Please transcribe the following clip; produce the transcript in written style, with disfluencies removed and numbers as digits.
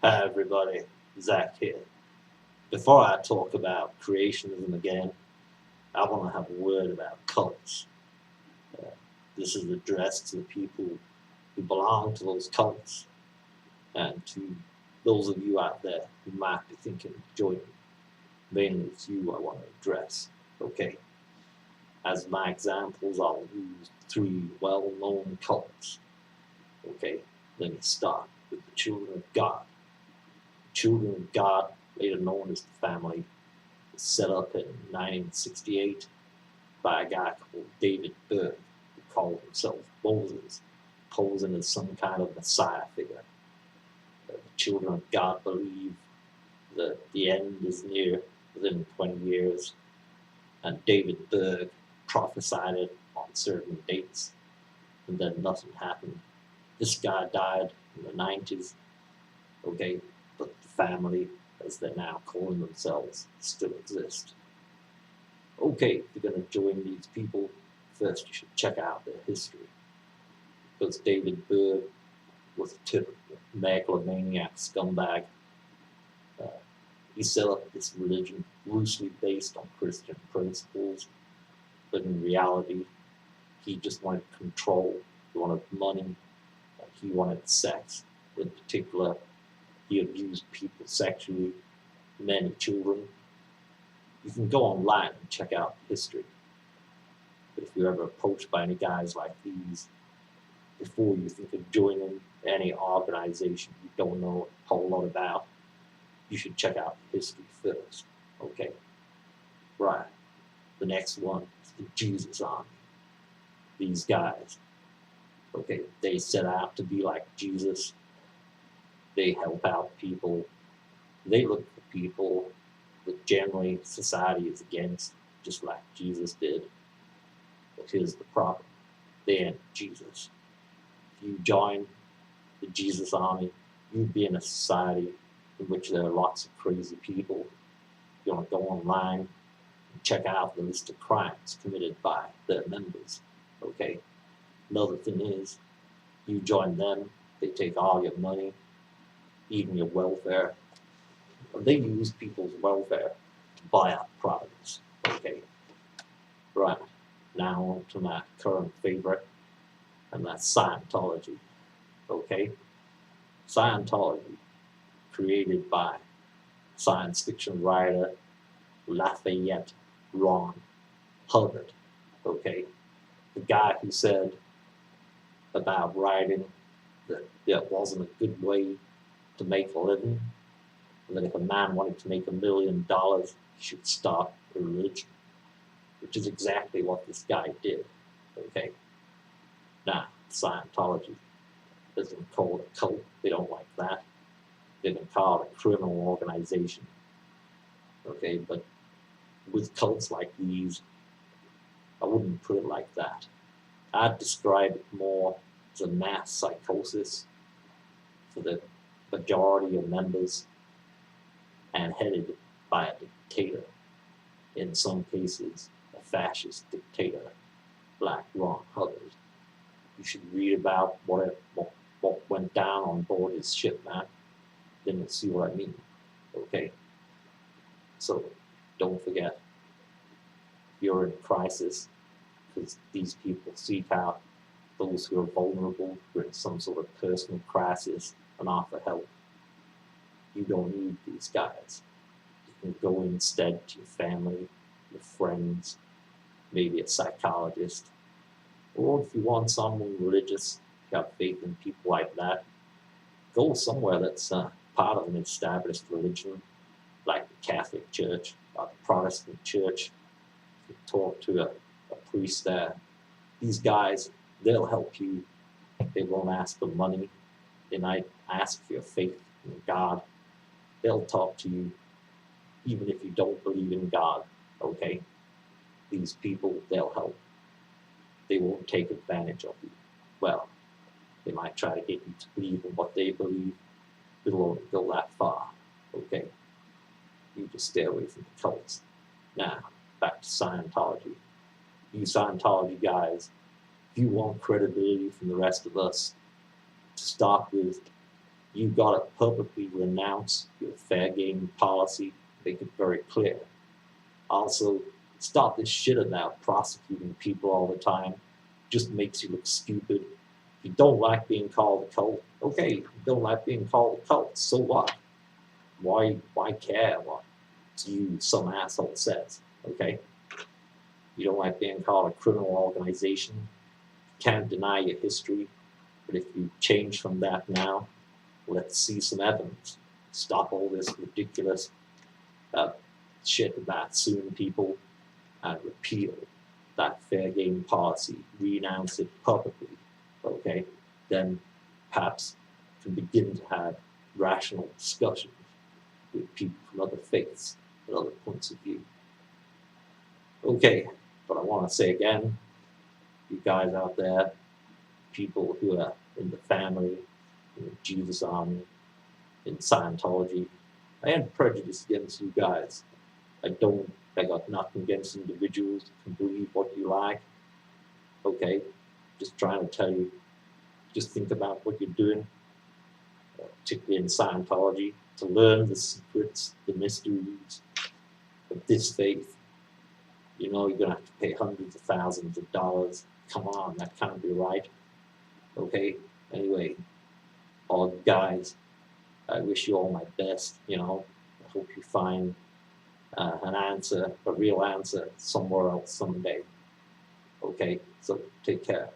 Hi everybody, Zach here. Before I talk about creationism again, I want to have a word about cults. Uh, this is addressed to the people who belong to those cults and to those of you out there who might be thinking of joining. Mainly it's you I want to address. Okay, as my examples, I'll use three well-known cults. Okay, let me start with the Children of God. Children of God, later known as the Family, set up in 1968 by a guy called David Berg, who called himself Moses, posing as some kind of Messiah figure. The children of God believe that the end is near within 20 years, and David Berg prophesied it on certain dates, and then nothing happened. This guy died in the 90s, okay, but the family, as they're now calling themselves, still exist. Okay, if you're going to join these people, first you should check out their history. Because David Berg was a typical megalomaniac scumbag. Uh, he set up this religion loosely based on Christian principles, but in reality, he just wanted control, he wanted money, he wanted sex. In particular, he abused people sexually, men and children. You can go online and check out history. But if you're ever approached by any guys like these, before you think of joining any organization you don't know a whole lot about, you should check out history first. Okay, right. The next one is the Jesus Army. These guys, okay, they set out to be like Jesus. They help out people. They look for people that generally society is against, just like Jesus did. But here's the problem: they ain't Jesus. If you join the Jesus Army, you'd be in a society in which there are lots of crazy people. You want to go online and check out the list of crimes committed by their members. Okay. Another thing is, you join them, they take all your money, even your welfare. They use people's welfare to buy up products. Okay. Right. Now on to my current favorite, and that's Scientology. Okay. Scientology, created by science fiction writer Lafayette Ron Hubbard. Okay. The guy who said about writing that it wasn't a good way to make a living, and that if a man wanted to make $1 million, he should start a religion, which is exactly what this guy did. Okay. Now, Scientology has been called a cult. They don't like that. They've been called a criminal organization. Okay, but with cults like these, I wouldn't put it like that. I'd describe it more as a mass psychosis for the majority of members and headed by a dictator, in some cases, a fascist dictator like Ron Hubbard. You should read about what went down on board his ship, man. Then you'll see what I mean. Okay? So don't forget, you're in a crisis because these people seek out those who are vulnerable, who are in some sort of personal crisis, and offer help. You don't need these guys. You can go instead to your family, your friends, maybe a psychologist, or if you want someone religious, if you have faith in people like that, go somewhere that's part of an established religion, like the Catholic Church or the Protestant Church. You talk to a priest there. These guys, they'll help you. They won't ask for money. They might ask for your faith in God. They'll talk to you even if you don't believe in God, okay? These people, they'll help. They won't take advantage of you. Well, they might try to get you to believe in what they believe. It'll only go that far, okay? You just stay away from the cults. Now, back to Scientology. You Scientology guys, if you want credibility from the rest of us, to start with, You gotta publicly renounce your fair game policy, make it very clear. Also, stop this shit about prosecuting people all the time. Just makes you look stupid. If you don't like being called a cult, okay, you don't like being called a cult, so what? Why care what you, some asshole, says, okay? You don't like being called a criminal organization, you can't deny your history, but if you change from that now, let's see some evidence. Stop all this ridiculous shit about suing people and repeal that fair game policy, renounce it publicly, okay? Then perhaps can begin to have rational discussions with people from other faiths and other points of view. Okay, but I want to say again, you guys out there, people who are in the family, in the Jesus Army, in Scientology, I am prejudiced against you guys. I got nothing against individuals who can believe what you like. Okay, just trying to tell you, just think about what you're doing, particularly in Scientology, to learn the secrets, the mysteries of this faith. You know you're going to have to pay hundreds of thousands of dollars. Come on, that can't be right. Okay, anyway, all you guys, I wish you all my best, you know. I hope you find an answer, a real answer, somewhere else someday. Okay, so take care.